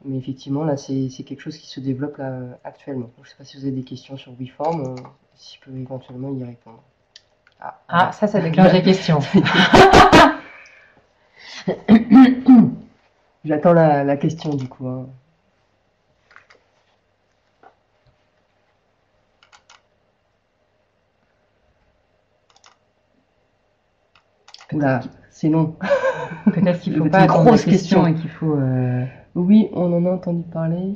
mais effectivement, là, c'est quelque chose qui se développe là, actuellement. Donc, je ne sais pas si vous avez des questions sur WeForm, si je peux éventuellement y répondre. Ah, ça déclenche des questions. J'attends la question du coup. Hein. Là, c'est long. Peut-être qu'il ne faut pas attendre la question et qu'il faut... Oui, on en a entendu parler.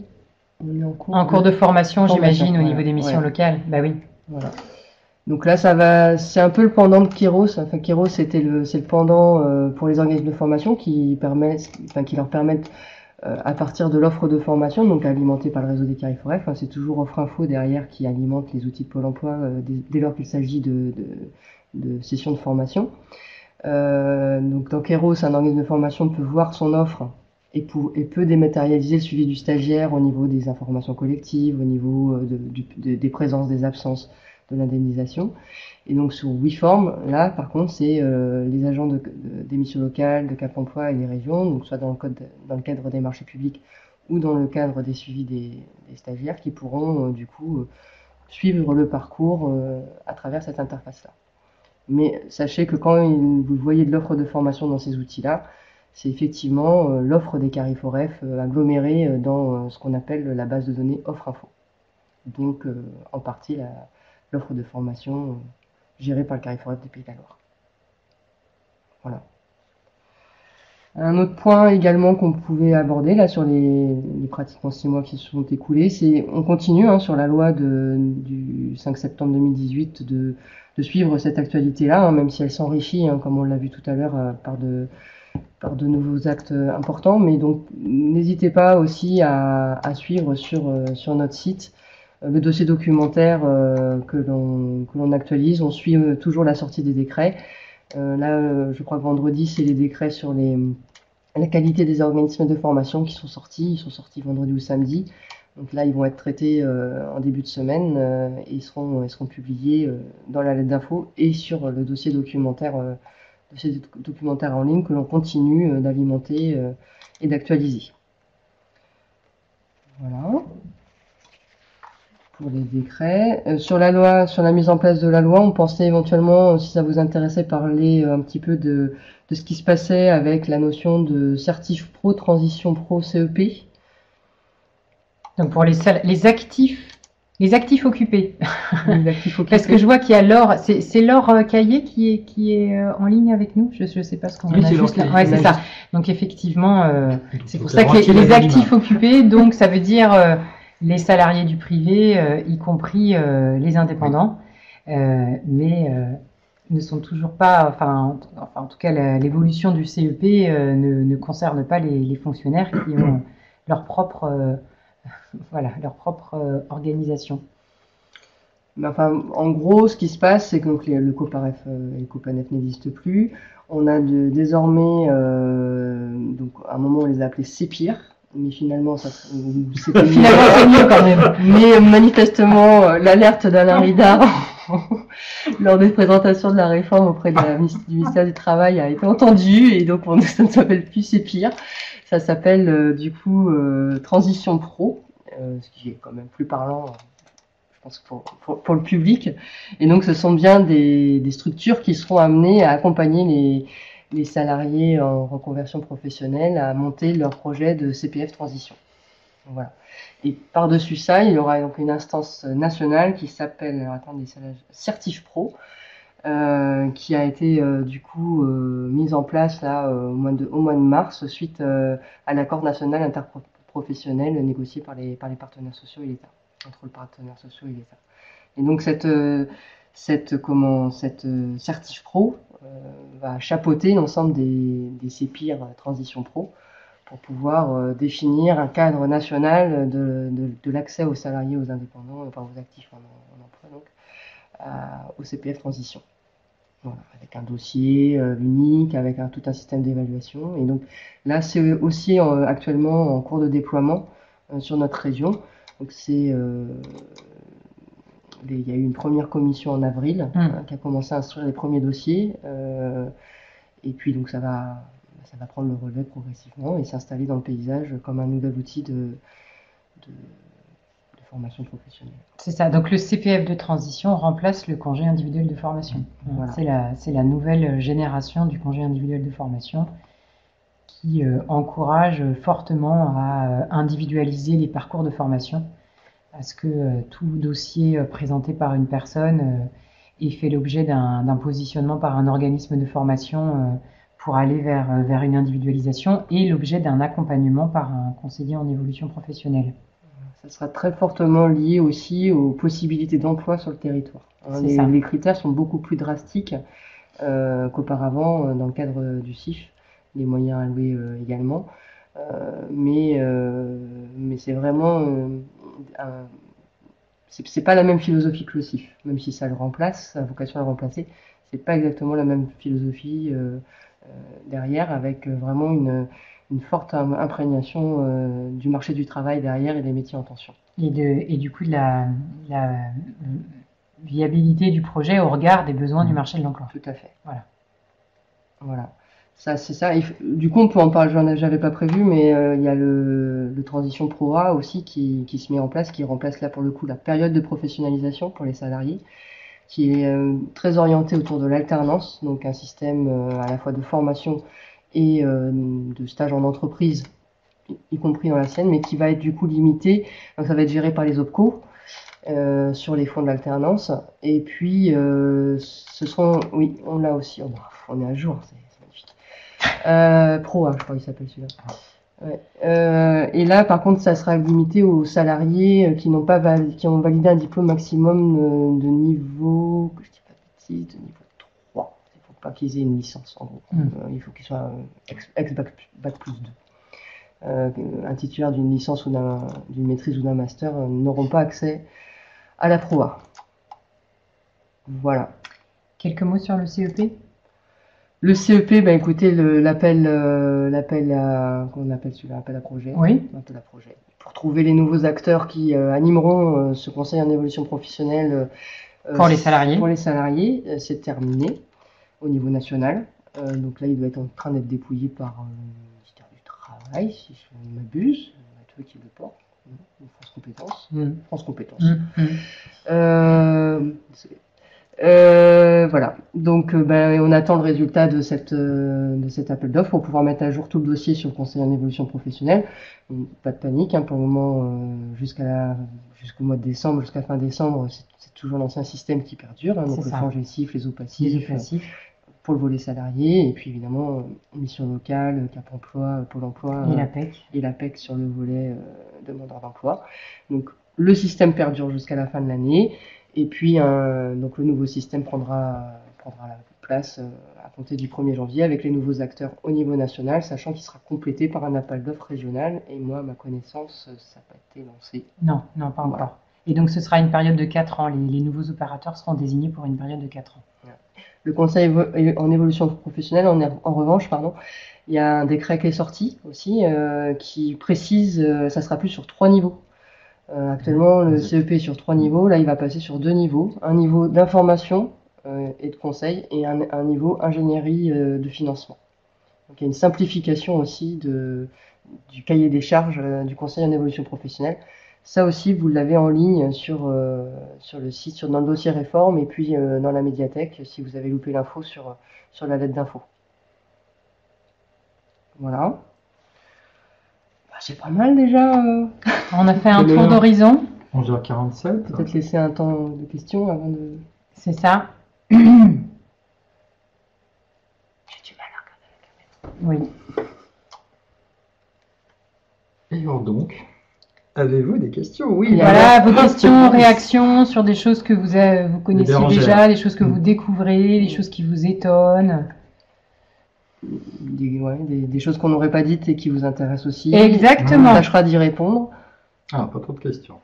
On est en cours de formation, j'imagine, au niveau des missions locales. Bah oui. Voilà. Donc là, c'est un peu le pendant de Kairos. Enfin, Kairos, c'est le pendant pour les organismes de formation qui leur permettent, à partir de l'offre de formation, donc alimentée par le réseau des Carrefour F, c'est toujours Offre Info derrière qui alimente les outils de Pôle emploi dès lors qu'il s'agit de sessions de formation. Donc dans Kairos, un organisme de formation peut voir son offre et peut dématérialiser le suivi du stagiaire au niveau des informations collectives, au niveau des présences, des absences, de l'indemnisation. Et donc sur WeForm, là par contre, c'est les agents des missions locales, de Cap Emploi et des régions, donc soit dans le cadre des marchés publics ou dans le cadre des suivis des stagiaires qui pourront du coup suivre le parcours à travers cette interface-là. Mais sachez que quand vous voyez de l'offre de formation dans ces outils-là, c'est effectivement l'offre des Cariforef agglomérée dans ce qu'on appelle la base de données Offre Info. Donc en partie l'offre de formation gérée par le Cariforef des Pays de la Loire. Voilà. Un autre point également qu'on pouvait aborder là sur les pratiquement 6 mois qui se sont écoulés, c'est on continue sur la loi du 5 septembre 2018 de suivre cette actualité-là, même si elle s'enrichit, comme on l'a vu tout à l'heure, par de nouveaux actes importants. Mais donc n'hésitez pas aussi à suivre sur notre site le dossier documentaire que l'on actualise. On suit toujours la sortie des décrets. Là, je crois que vendredi, c'est les décrets sur la qualité des organismes de formation qui sont sortis. Ils sont sortis vendredi ou samedi. Donc là, ils vont être traités en début de semaine et ils seront publiés dans la lettre d'info et sur le dossier documentaire en ligne que l'on continue d'alimenter et d'actualiser. Voilà. Pour les décrets. Sur la loi, sur la mise en place de la loi, on pensait éventuellement, si ça vous intéressait, parler un petit peu de ce qui se passait avec la notion de certif pro, transition pro, CEP. Donc pour les actifs occupés. Les actifs occupés. Parce que je vois qu'il y a Laure, c'est Laure Caillé qui est en ligne avec nous. Je sais pas ce qu'on a juste là. Ouais, c'est ça. Donc effectivement, c'est pour ça que les actifs occupés, donc ça veut dire les salariés du privé, y compris les indépendants, mais ne sont toujours pas, enfin en tout cas l'évolution du CEP ne concerne pas les fonctionnaires qui ont leur propre organisation. Mais enfin, en gros, ce qui se passe, c'est que le Coparef et le Copanef n'existent plus. On a désormais, donc à un moment on les a appelés CEPIR, mais finalement c'est mieux quand même. Mais manifestement, l'alerte d'Alain Ridard lors des présentations de la réforme auprès du ministère du Travail a été entendue et donc ça ne s'appelle plus CEPIR. Ça s'appelle du coup Transition Pro, ce qui est quand même plus parlant, je pense, pour le public. Et donc ce sont bien des structures qui seront amenées à accompagner les salariés en reconversion professionnelle à monter leur projet de CPF transition. Voilà. Et par-dessus ça, il y aura donc une instance nationale qui s'appelle Certif Pro, qui a été du coup mise en place là au mois de mars suite à l'accord national interprofessionnel négocié par les partenaires sociaux et l'État, entre le partenaire social et l'État. Et donc cette Certif Pro va chapeauter l'ensemble des CEPIR Transition Pro pour pouvoir définir un cadre national de l'accès aux salariés, aux indépendants, enfin aux actifs en emploi, donc, au CPF Transition. Voilà, avec un dossier unique, avec tout un système d'évaluation. Et donc là, c'est aussi actuellement en cours de déploiement sur notre région. Donc il y a eu une première commission en avril qui a commencé à instruire les premiers dossiers. Et puis donc ça va prendre le relais progressivement et s'installer dans le paysage comme un nouvel outil de formation professionnelle. C'est ça, donc le CPF de transition remplace le congé individuel de formation. Voilà. C'est la nouvelle génération du congé individuel de formation qui encourage fortement à individualiser les parcours de formation, à ce que tout dossier présenté par une personne ait fait l'objet d'un positionnement par un organisme de formation pour aller vers une individualisation et l'objet d'un accompagnement par un conseiller en évolution professionnelle. Ça sera très fortement lié aussi aux possibilités d'emploi sur le territoire. Les critères sont beaucoup plus drastiques qu'auparavant dans le cadre du CIF, les moyens alloués également. Mais c'est vraiment... c'est pas la même philosophie que le CIF, même si ça le remplace, ça a vocation à le remplacer. C'est pas exactement la même philosophie derrière, avec vraiment une forte imprégnation du marché du travail derrière et des métiers en tension. Et du coup de la viabilité du projet au regard des besoins du marché de l'emploi. Tout à fait. Voilà. Ça, c'est ça. Du coup, on peut en parler, j'avais pas prévu, mais il y a le Transition Pro-A aussi qui se met en place, qui remplace là pour le coup la période de professionnalisation pour les salariés, qui est très orienté autour de l'alternance, donc un système à la fois de formation et de stage en entreprise, y compris dans la sienne, mais qui va être du coup limité. Donc ça va être géré par les OPCO sur les fonds de l'alternance. Et puis ce seront, oui, on l'a aussi, on est à jour, c'est magnifique. Pro, je crois qu'il s'appelle celui-là. Ouais. Et là, par contre, ça sera limité aux salariés qui n'ont pas qui ont validé un diplôme maximum de niveau, que je dis pas de bêtises, de niveau 3. Il ne faut pas qu'ils aient une licence, en gros. Il faut qu'ils soient ex-bac plus 2. Un titulaire d'une licence ou d'une maîtrise ou d'un master n'auront pas accès à la ProA. Voilà. Quelques mots sur le CEP? Le CEP, bah écoutez, l'appel qu'on appelle celui-là, appel à projet. Oui. Appel à projet. Pour trouver les nouveaux acteurs qui animeront ce conseil en évolution professionnelle. Pour les salariés. Pour les salariés, c'est terminé au niveau national. Donc là, il doit être en train d'être dépouillé par le ministère du Travail, si je ne m'abuse. Eux qui le portent. France Compétences. France Compétences. Voilà. Donc, on attend le résultat de cet appel d'offres pour pouvoir mettre à jour tout le dossier sur le conseil en évolution professionnelle. Pas de panique, pour le moment, jusqu'au mois de décembre, jusqu'à fin décembre, c'est toujours l'ancien système qui perdure. Donc le FONGECIF, les eaux passifs, pour le volet salarié, et puis évidemment mission locale, Cap Emploi, Pôle Emploi et l'APEC sur le volet demandeur d'emploi. Donc le système perdure jusqu'à la fin de l'année. Et puis, donc le nouveau système prendra la place à compter du 1er janvier avec les nouveaux acteurs au niveau national, sachant qu'il sera complété par un appel d'offres régional. Et moi, à ma connaissance, ça n'a pas été lancé. Non, pas encore. Voilà. Et donc, ce sera une période de 4 ans. Les nouveaux opérateurs seront désignés pour une période de 4 ans. Ouais. Le conseil en évolution professionnelle, en revanche, il y a un décret qui est sorti aussi qui précise, ça sera plus sur 3 niveaux. Actuellement, le CEP est sur 3 niveaux. Là, il va passer sur 2 niveaux. Un niveau d'information et de conseil et un niveau ingénierie de financement. Donc, il y a une simplification aussi du cahier des charges du conseil en évolution professionnelle. Ça aussi, vous l'avez en ligne sur le site, dans le dossier réforme et puis dans la médiathèque si vous avez loupé l'info sur la lettre d'info. Voilà. C'est pas mal déjà. On a fait un tour d'horizon. 11h47. Peut-être laisser un temps de questions avant de... C'est ça. J'ai du mal à regarder la caméra. Oui. Et alors donc, avez-vous des questions? Oui. Voilà, vos questions, réactions sur des choses que vous connaissez déjà, des choses que vous découvrez, des choses qui vous étonnent. Des choses qu'on n'aurait pas dites et qui vous intéressent aussi. Exactement. On tâchera d'y répondre. Ah, pas trop de questions.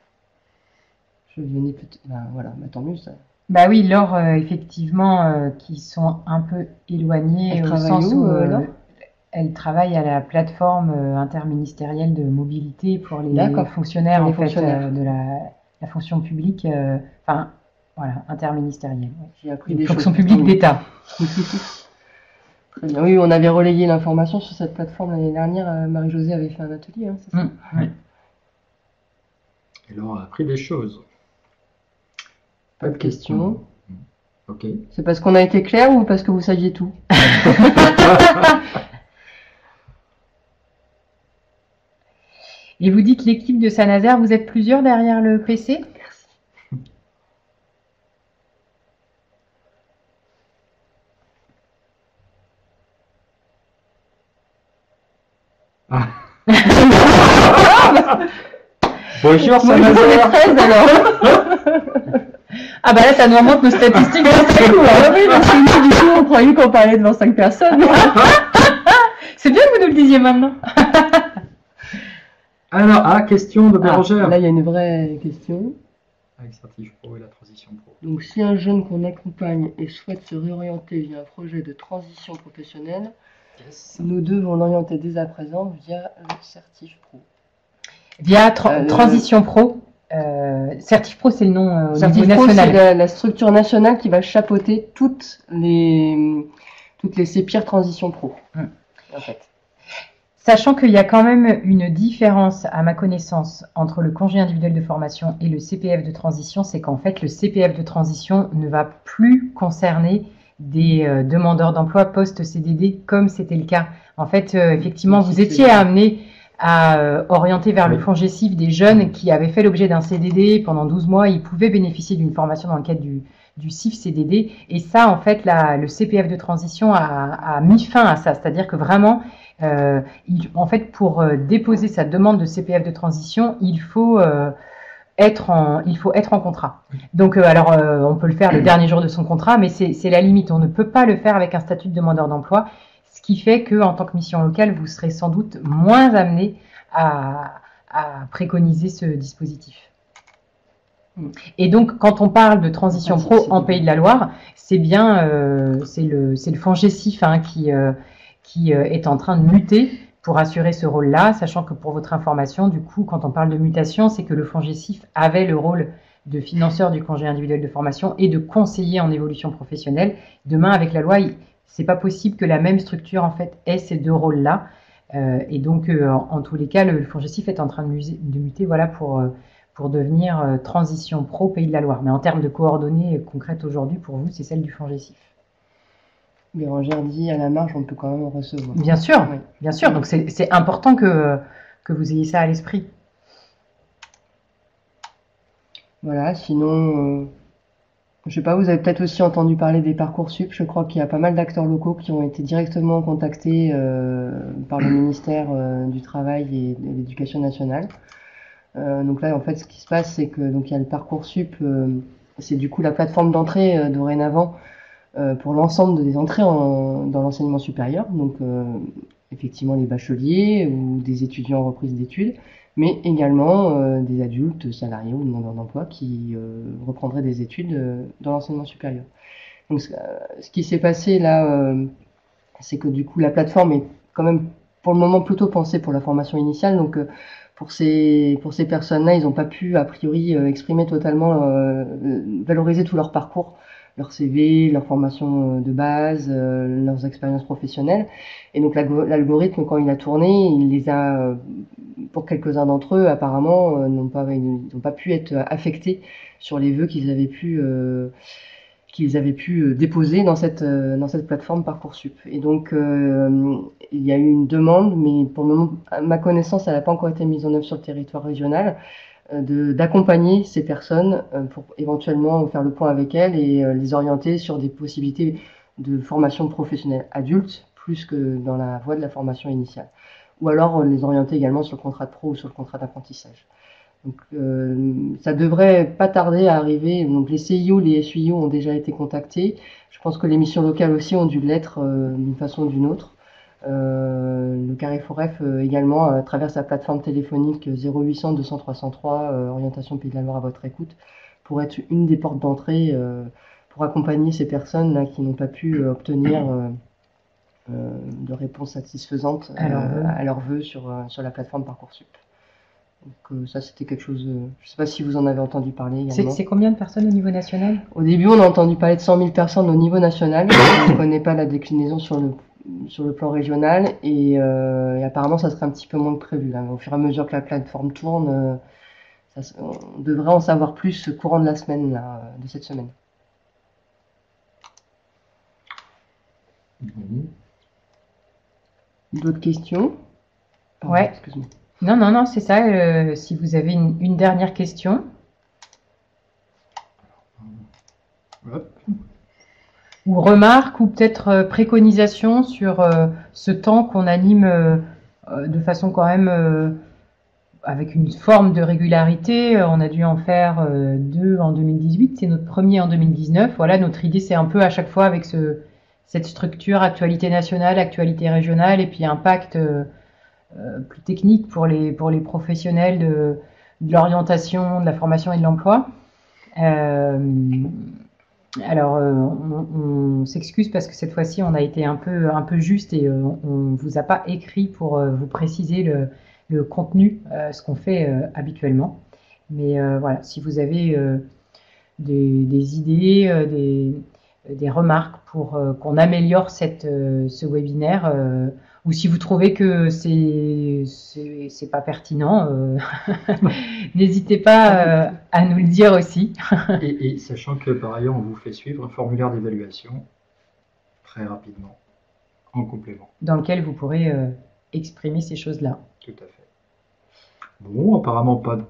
Je venais peut-être... voilà, tant mieux ça. Bah oui, Laure, effectivement, qui sont un peu éloignées au sens où elle travaille à la plateforme interministérielle de mobilité pour les fonctionnaires, de la fonction publique, interministérielle. J'ai appris des fonction publique d'État. Très bien. Oui, on avait relayé l'information sur cette plateforme l'année dernière. Marie-Josée avait fait un atelier, c'est ça? Oui. Et Laure a appris des choses. Pas de questions. Ok. C'est parce qu'on a été clair ou parce que vous saviez tout? Et vous dites l'équipe de Saint-Nazaire, vous êtes plusieurs derrière le PC? Merci. Ah. Bonjour Saint-Nazaire. 13 alors. Ah bah là, ça nous remonte nos statistiques d'un seul coup. Oui, parce que nous, du coup, on croyait qu'on parlait devant 5 personnes. C'est bien que vous nous le disiez maintenant. Alors, question de Bérangère. Là, il y a une vraie question. Avec Certif Pro et la transition pro. Donc, si un jeune qu'on accompagne et souhaite se réorienter via un projet de transition professionnelle, nous devons l'orienter dès à présent via le Certif Pro. Via Transition Pro. Certif Pro, c'est le nom Certif Pro, c'est la structure nationale qui va chapeauter toutes les toutes les CPIR Transition Pro, en fait. Sachant qu'il y a quand même une différence, à ma connaissance, entre le congé individuel de formation et le CPF de transition, c'est qu'en fait, le CPF de transition ne va plus concerner des demandeurs d'emploi post-CDD comme c'était le cas. En fait, effectivement, vous étiez amené à orienter vers le FONGECIF des jeunes qui avaient fait l'objet d'un CDD pendant 12 mois. Ils pouvaient bénéficier d'une formation dans le cadre du CIF CDD. Et ça, en fait, le CPF de transition a mis fin à ça. C'est-à-dire que vraiment, en fait, pour déposer sa demande de CPF de transition, il faut être en contrat. Donc, alors, on peut le faire le dernier jour de son contrat, mais c'est la limite. On ne peut pas le faire avec un statut de demandeur d'emploi, ce qui fait que, en tant que mission locale, vous serez sans doute moins amené à préconiser ce dispositif. Et donc, quand on parle de transition pro en Pays de la Loire, c'est bien, c'est le FONGECIF qui est en train de muter pour assurer ce rôle-là, sachant que pour votre information, du coup, quand on parle de mutation, c'est que le FONGECIF avait le rôle de financeur du congé individuel de formation et de conseiller en évolution professionnelle. Demain, avec la loi, c'est pas possible que la même structure en fait ait ces deux rôles-là. Et donc, en tous les cas, le FONGECIF est en train de muter, voilà, pour devenir transition pro Pays de la Loire. Mais en termes de coordonnées concrètes aujourd'hui, pour vous, c'est celle du FONGECIF. Bérangère dit à la marge, on peut quand même en recevoir. Bien sûr, oui. Bien sûr. Donc c'est important que vous ayez ça à l'esprit. Voilà, sinon, je sais pas, vous avez peut-être aussi entendu parler des Parcoursup. Je crois qu'il y a pas mal d'acteurs locaux qui ont été directement contactés par le ministère du Travail et de l'Éducation nationale. Donc là, en fait, ce qui se passe, c'est que donc il y a le Parcoursup, c'est du coup la plateforme d'entrée dorénavant pour l'ensemble des entrées dans l'enseignement supérieur, donc effectivement les bacheliers ou des étudiants en reprise d'études, mais également des adultes salariés ou demandeurs d'emploi qui reprendraient des études dans l'enseignement supérieur. Donc ce qui s'est passé là, c'est que du coup la plateforme est quand même pour le moment plutôt pensée pour la formation initiale, donc pour ces personnes-là, ils n'ont pas pu a priori exprimer totalement, valoriser tout leur parcours, leur CV, leur formation de base, leurs expériences professionnelles. Et donc l'algorithme, quand il a tourné, il les a, pour quelques-uns d'entre eux, apparemment, n'ont pas pu être affectés sur les vœux qu'ils avaient pu déposer dans cette plateforme Parcoursup. Et donc il y a eu une demande, mais pour le moment, à ma connaissance, elle n'a pas encore été mise en œuvre sur le territoire régional, d'accompagner ces personnes pour éventuellement faire le point avec elles et les orienter sur des possibilités de formation professionnelle adulte plus que dans la voie de la formation initiale. Ou alors les orienter également sur le contrat de pro ou sur le contrat d'apprentissage. Donc ça devrait pas tarder à arriver. Donc les CIO, les SUIO ont déjà été contactés. Je pense que les missions locales aussi ont dû l'être d'une façon ou d'une autre. Le Carré Foref également à travers sa plateforme téléphonique 0800 200 303 orientation Pays de la Loire à votre écoute pour être une des portes d'entrée pour accompagner ces personnes là qui n'ont pas pu obtenir de réponse satisfaisante à leurs vœux sur la plateforme Parcoursup. Donc ça c'était quelque chose, je ne sais pas si vous en avez entendu parler également. C'est combien de personnes au niveau national? Au début on a entendu parler de 100 000 personnes au niveau national, on ne connaît pas la déclinaison sur le plan régional et apparemment ça serait un petit peu moins que prévu. Là. Au fur et à mesure que la plateforme tourne, on devrait en savoir plus courant de la semaine, là, de cette semaine. D'autres questions? Pardon, ouais. Excuse-moi. Non, c'est ça. Si vous avez une dernière question. Hop. Ou remarque, ou peut-être préconisation sur ce temps qu'on anime de façon quand même avec une forme de régularité. On a dû en faire 2 en 2018, c'est notre premier en 2019. Voilà, notre idée c'est un peu à chaque fois avec cette structure actualité nationale, actualité régionale et puis impact plus technique pour les professionnels de l'orientation, de la formation et de l'emploi. Alors, on s'excuse parce que cette fois-ci, on a été un peu juste et on vous a pas écrit pour vous préciser le contenu, ce qu'on fait habituellement. Mais voilà, si vous avez des idées, des remarques pour qu'on améliore ce webinaire, ou si vous trouvez que c'est pas pertinent, n'hésitez pas à nous le dire aussi. Et sachant que par ailleurs, on vous fait suivre un formulaire d'évaluation très rapidement, en complément. Dans lequel vous pourrez exprimer ces choses-là. Tout à fait. Bon, apparemment pas de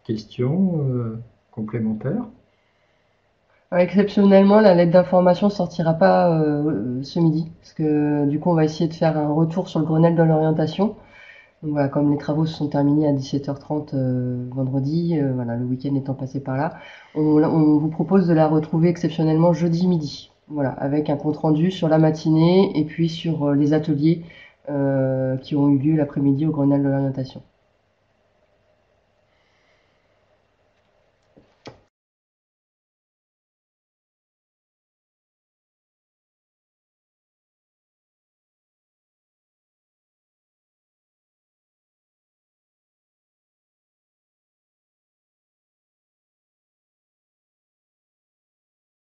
questions complémentaires. Exceptionnellement, la lettre d'information sortira pas ce midi, parce que du coup, on va essayer de faire un retour sur le Grenelle de l'orientation. Donc voilà, comme les travaux se sont terminés à 17h30 vendredi, voilà, le week-end étant passé par là, on vous propose de la retrouver exceptionnellement jeudi midi. Voilà, avec un compte-rendu sur la matinée et puis sur les ateliers qui ont eu lieu l'après-midi au Grenelle de l'orientation.